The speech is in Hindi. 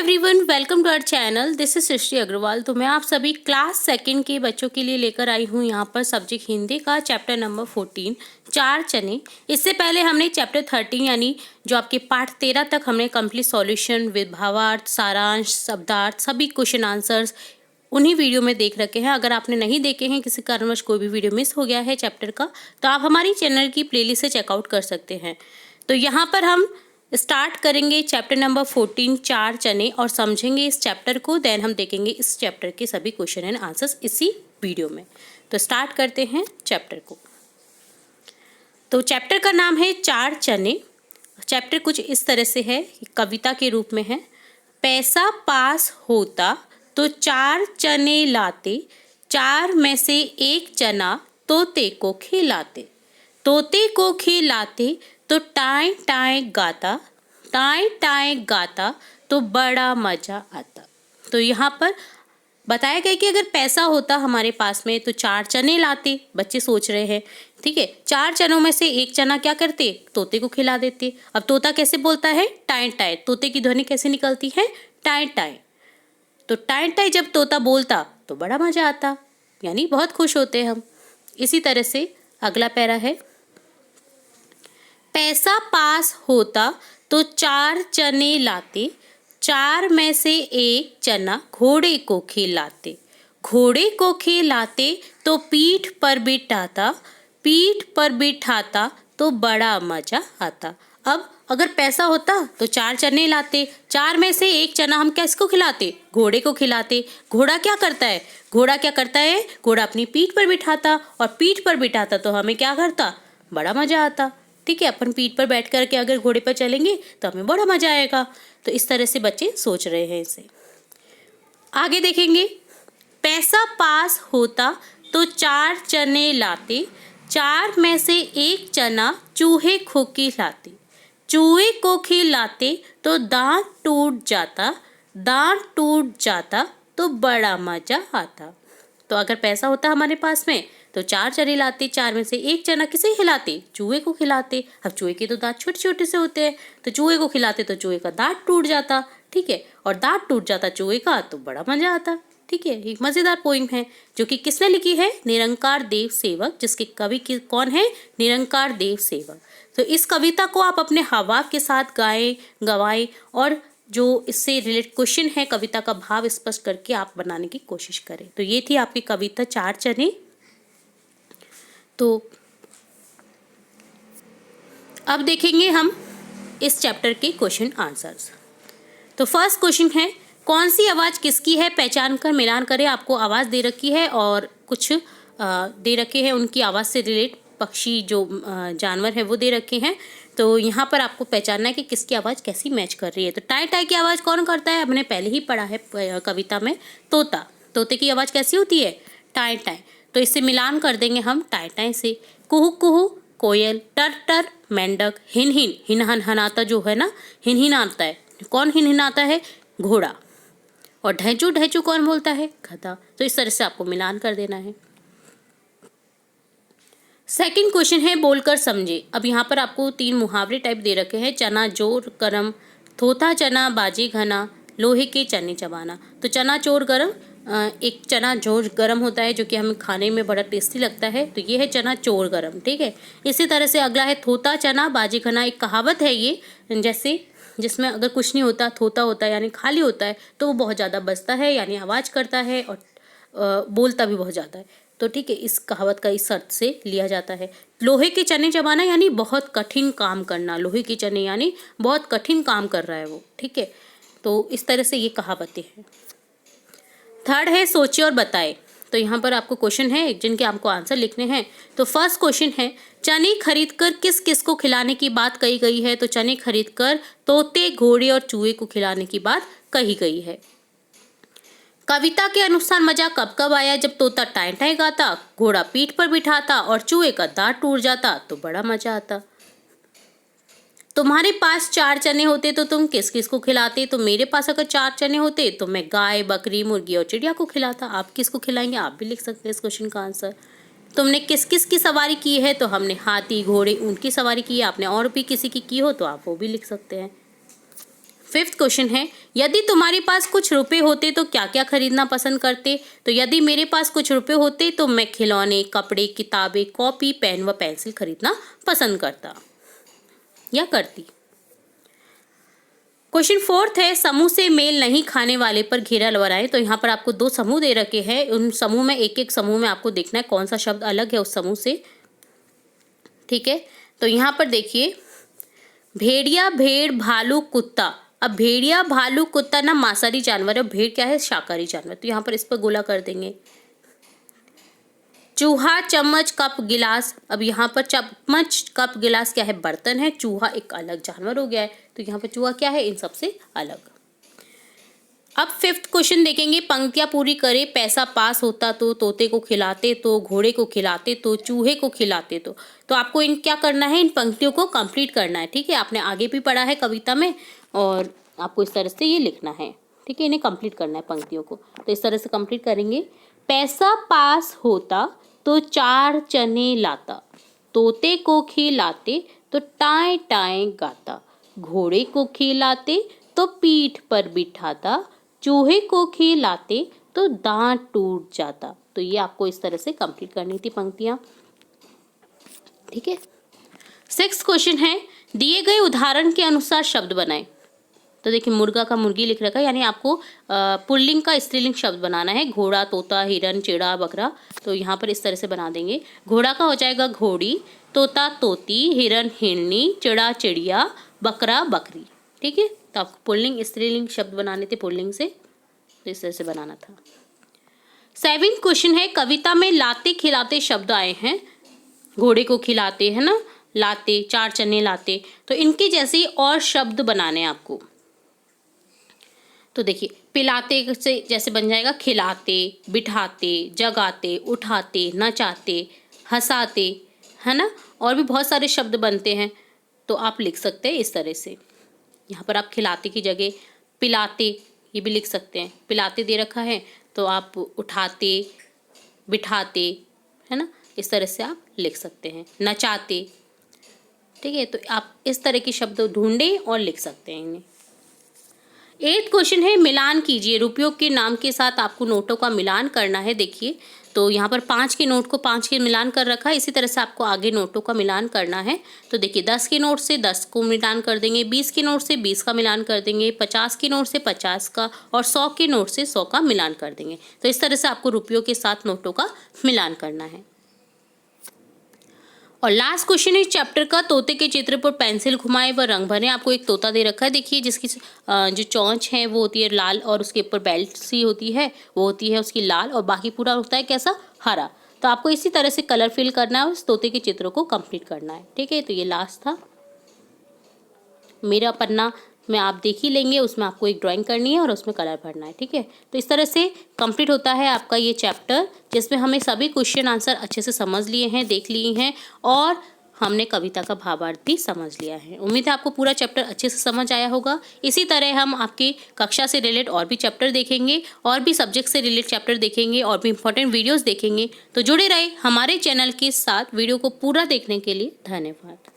Everyone, welcome to our channel. This is Srishti Agarwal. तो मैं आप सभी क्लास सेकंड के बच्चों के लिए लेकर आई हूँ यहाँ पर सब्जेक्ट हिंदी का चैप्टर नंबर 14 चार चने। इससे पहले हमने चैप्टर 13 यानी जो आपके पाठ 13 तक हमने कंप्लीट सॉल्यूशन विद भावार्थ, सारांश, शब्दार्थ, सभी क्वेश्चन आंसर्स उन्हीं वीडियो में देख रखे हैं। अगर आपने नहीं देखे हैं, किसी कारणवश कोई भी वीडियो मिस हो गया है चैप्टर का, तो आप हमारी चैनल की प्लेलिस्ट से चेकआउट कर सकते हैं। तो यहाँ पर हम स्टार्ट करेंगे चैप्टर नंबर 14 चार चने और समझेंगे इस चैप्टर को। देन हम देखेंगे इस चैप्टर के सभी क्वेश्चन एंड आंसर्स इसी वीडियो में। तो स्टार्ट करते हैं चैप्टर को। तो चैप्टर का नाम है चार चने। चैप्टर कुछ इस तरह से है, कविता के रूप में है। पैसा पास होता तो चार चने लाते, चार में से एक चना तोते को खिलाते, तोते को खिलाते तो टाएं टाएं गाता, टाएं टाएं गाता तो बड़ा मजा आता। तो यहाँ पर बताया गया कि अगर पैसा होता हमारे पास में तो चार चने लाते। बच्चे सोच रहे हैं, ठीक है, चार चनों में से एक चना क्या करते, तोते को खिला देते। अब तोता कैसे बोलता है, टाएं टाएं। तोते की ध्वनि कैसे निकलती है, टाएं टाएं। तो टाएं टाएं जब तोता बोलता तो बड़ा मजा आता, यानी बहुत खुश होते हम। इसी तरह से अगला पैरा है, पैसा पास होता तो चार चने लाते, चार में से एक चना घोड़े को खिलाते, घोड़े को खिलाते तो पीठ पर बिठाता, पीठ पर बिठाता तो बड़ा मजा आता। अब अगर पैसा होता तो चार चने लाते, चार में से एक चना हम किसको खिलाते, घोड़े को खिलाते। घोड़ा क्या करता है, घोड़ा क्या करता है, घोड़ा अपनी पीठ पर बिठाता, और पीठ पर बिठाता तो हमें क्या करता, बड़ा मजा आता। ठीक है, अपन पीठ पर बैठ करके अगर घोड़े पर चलेंगे तो हमें बड़ा मजा आएगा। तो इस तरह से बच्चे सोच रहे हैं इसे। आगे देखेंगे, पैसा पास होता तो चार चने लाते, चार में से एक चना चूहे को खिलाते, चूहे को खिलाते तो दांत टूट जाता, दांत टूट जाता तो बड़ा मजा आता। तो अगर पैसा होता हमारे पास में तो चार चने लाते, चार में से एक चना किसे खिलाते, चूहे को खिलाते। अब चूहे के तो दांत छोटे छोटे से होते हैं, तो चूहे को खिलाते तो चूहे का दांत टूट जाता, ठीक है, और दांत टूट जाता चूहे का तो बड़ा मजा आता। ठीक है, एक मजेदार पोइम है जो कि किसने लिखी है, निरंकार देव सेवक, जिसके कवि कौन है, निरंकार देव सेवक। तो इस कविता को आप अपने हाव के साथ गाएं, गवाएं, और जो इससे रिलेटेड क्वेश्चन है कविता का भाव स्पष्ट करके आप बनाने की कोशिश करें। तो ये थी आपकी कविता चार चने। तो अब देखेंगे हम इस चैप्टर के क्वेश्चन आंसर्स। तो फर्स्ट क्वेश्चन है, कौन सी आवाज़ किसकी है, पहचान कर मिलान करें। आपको आवाज़ दे रखी है और कुछ दे रखे हैं उनकी आवाज़ से रिलेट, पक्षी जो जानवर है वो दे रखे हैं। तो यहाँ पर आपको पहचानना है कि किसकी आवाज़ कैसी मैच कर रही है। तो टाई टाई की आवाज़ कौन करता है, हमने पहले ही पढ़ा है कविता में, तोता। तोते की आवाज़ कैसी होती है, टाई टाई। तो इससे मिलान कर देंगे हम टाई टाई से। कुहू कुहू कोयल, टर टर मेंढक, हिन हिन हिन हन हनाता जो है ना, हिन हिन आता है, कौन हिन हिन आता है, घोड़ा। और ढैचू ढैचू कौन बोलता है, गधा। तो इस तरह से आपको मिलान कर देना है। सेकंड क्वेश्चन है, बोलकर समझे। अब यहाँ पर आपको तीन मुहावरे टाइप दे रखे हैं, चना जोर गरम, थोथा चना बाजे घना, लोहे के चने चबाना। तो चना चोर गरम, एक चना जोर गरम होता है जो कि हमें खाने में बड़ा टेस्टी लगता है, तो ये है चना चोर गरम, ठीक है। इसी तरह से अगला है थोता चना बाजे घना। एक कहावत है ये, जैसे जिसमें अगर कुछ नहीं होता, थोता होता है यानी खाली होता है, तो वो बहुत ज़्यादा बजता है यानी आवाज़ करता है और बोलता भी बहुत ज़्यादा है। तो ठीक है, इस कहावत का इस अर्थ से लिया जाता है। लोहे के चने चबाना यानी बहुत कठिन काम करना, लोहे के चने यानी बहुत कठिन काम कर रहा है वो, ठीक है। तो इस तरह से ये कहावतें हैं। थर्ड है, सोचे और बताए। तो यहाँ पर आपको क्वेश्चन है जिनके आपको आंसर लिखने हैं। तो फर्स्ट क्वेश्चन है, चने खरीदकर किस किस को खिलाने की बात कही गई है। तो चने खरीदकर तोते, घोड़े और चूहे को खिलाने की बात कही गई है। कविता के अनुसार मजा कब कब आया, जब तोता टाएं टाएं गाता, घोड़ा पीठ पर बिठाता और चूहे का दांत टूट जाता तो बड़ा मजा आता। तुम्हारे पास चार चने होते तो तुम किस किस को खिलाते। तो मेरे पास अगर चार चने होते तो मैं गाय, बकरी, मुर्गी और चिड़िया को खिलाता। आप किसको खिलाएंगे, आप भी लिख सकते हैं इस क्वेश्चन का आंसर। तुमने किस किस की सवारी की है, तो हमने हाथी, घोड़े, ऊंट की सवारी की है। आपने और भी किसी की हो तो आप वो भी लिख सकते हैं। 5th क्वेश्चन है, यदि तुम्हारे पास कुछ रुपए होते तो क्या क्या खरीदना पसंद करते? तो यदि मेरे पास कुछ रुपए होते तो मैं खिलौने, कपड़े, किताबें, कॉपी, पेन व पेंसिल खरीदना पसंद करता या करती। क्वेश्चन 4th है, समूह से मेल नहीं खाने वाले पर घेरा बनाएं। तो यहाँ पर आपको 2 समूह दे रखे हैं, उन समूह में एक समूह में आपको देखना है कौन सा शब्द अलग है उस समूह से। ठीक है, तो यहाँ पर देखिए, भेड़िया, भेड़, भालू, कुत्ता। अब भेड़िया, भालू, कुत्ता ना मांसाहारी जानवर है, भेड़ क्या है? शाकाहारी जानवर। तो यहाँ पर इस पर गोला कर देंगे। चूहा, चम्मच, कप, गिलास। अब यहाँ पर चम्मच, कप, गिलास क्या है? बर्तन है। चूहा एक अलग जानवर हो गया है, तो यहाँ पर चूहा क्या है? इन सबसे अलग। अब 5th क्वेश्चन देखेंगे, पंक्तियां पूरी करें। पैसा पास होता तो, तोते को खिलाते तो, घोड़े को खिलाते तो, चूहे को खिलाते तो आपको इन क्या करना है? इन पंक्तियों को कंप्लीट करना है। ठीक है, आपने आगे भी पढ़ा है कविता में, और आपको इस तरह से ये लिखना है। ठीक है, इन्हें कंप्लीट करना है पंक्तियों को। तो इस तरह से कंप्लीट करेंगे। पैसा पास होता तो 4 चने लाता, तोते को खिलाते तो टाएं टाएं गाता, घोड़े को खिलाते तो पीठ पर बिठाता, चूहे को खिलाते तो दांत टूट जाता। तो ये आपको इस तरह से कंप्लीट करनी थी पंक्तियां। ठीक है, 6th क्वेश्चन है, दिए गए उदाहरण के अनुसार शब्द बनाएं। तो देखिए, मुर्गा का मुर्गी लिख रखा है, यानी आपको पुल्लिंग का स्त्रीलिंग शब्द बनाना है। घोड़ा, तोता, हिरन, चिड़ा, बकरा। तो यहाँ पर इस तरह से बना देंगे। घोड़ा का हो जाएगा घोड़ी, तोता तोती, हिरन हिरनी, चिड़ा चिड़िया, बकरा बकरी। ठीक है, तो आपको पुल्लिंग स्त्रीलिंग शब्द बनाने थे पुल्लिंग से, तो इस तरह से बनाना था। 7th क्वेश्चन है, कविता में लाते खिलाते शब्द आए हैं। घोड़े को खिलाते है ना, लाते, 4 चने लाते, तो इनके जैसे और शब्द बनाने हैं आपको। तो देखिए, पिलाते से जैसे बन जाएगा खिलाते, बिठाते, जगाते, उठाते, नचाते, हंसाते, है ना। और भी बहुत सारे शब्द बनते हैं, तो आप लिख सकते हैं इस तरह से। यहाँ पर आप खिलाते की जगह पिलाते ये भी लिख सकते हैं। पिलाते दे रखा है तो आप उठाते, बिठाते, है ना, इस तरह से आप लिख सकते हैं। नचाते। ठीक है, तो आप इस तरह के शब्द ढूंढें और लिख सकते हैं इन्हें। 8th क्वेश्चन है, मिलान कीजिए। रुपयों के नाम के साथ आपको नोटों का मिलान करना है। देखिए, तो यहाँ पर 5 के नोट को 5 के मिलान कर रखा है, इसी तरह से आपको आगे नोटों का मिलान करना है। तो देखिए, 10 के नोट से 10 को मिलान कर देंगे, 20 के नोट से 20 का मिलान कर देंगे, 50 के नोट से 50 का, और 100 के नोट से 100 का मिलान कर देंगे। तो इस तरह से आपको रुपयों के साथ नोटों का मिलान करना है। और लास्ट क्वेश्चन है चैप्टर का, तोते के चित्र पर पेंसिल घुमाए व रंग भरें। आपको एक तोता दे रखा है, देखिए, जिसकी जो चोंच है वो होती है लाल, और उसके ऊपर बेल्ट सी होती है वो होती है उसकी लाल, और बाकी पूरा होता है कैसा? हरा। तो आपको इसी तरह से कलर फिल करना है, उस तोते के चित्र को कंप्लीट करना है। ठीक है, तो ये लास्ट था। मेरा पन्ना में आप देख ही लेंगे, उसमें आपको एक ड्राइंग करनी है और उसमें कलर भरना है। ठीक है, तो इस तरह से कंप्लीट होता है आपका ये चैप्टर, जिसमें हमें सभी क्वेश्चन आंसर अच्छे से समझ लिए हैं, देख लिए हैं, और हमने कविता का भावार्थ भी समझ लिया है। उम्मीद है आपको पूरा चैप्टर अच्छे से समझ आया होगा। इसी तरह हम आपकी कक्षा से रिलेटेड और भी चैप्टर देखेंगे, और भी सब्जेक्ट से रिलेटेड चैप्टर देखेंगे, और भी इंपॉर्टेंट वीडियोज़ देखेंगे। तो जुड़े रहे हमारे चैनल के साथ। वीडियो को पूरा देखने के लिए धन्यवाद।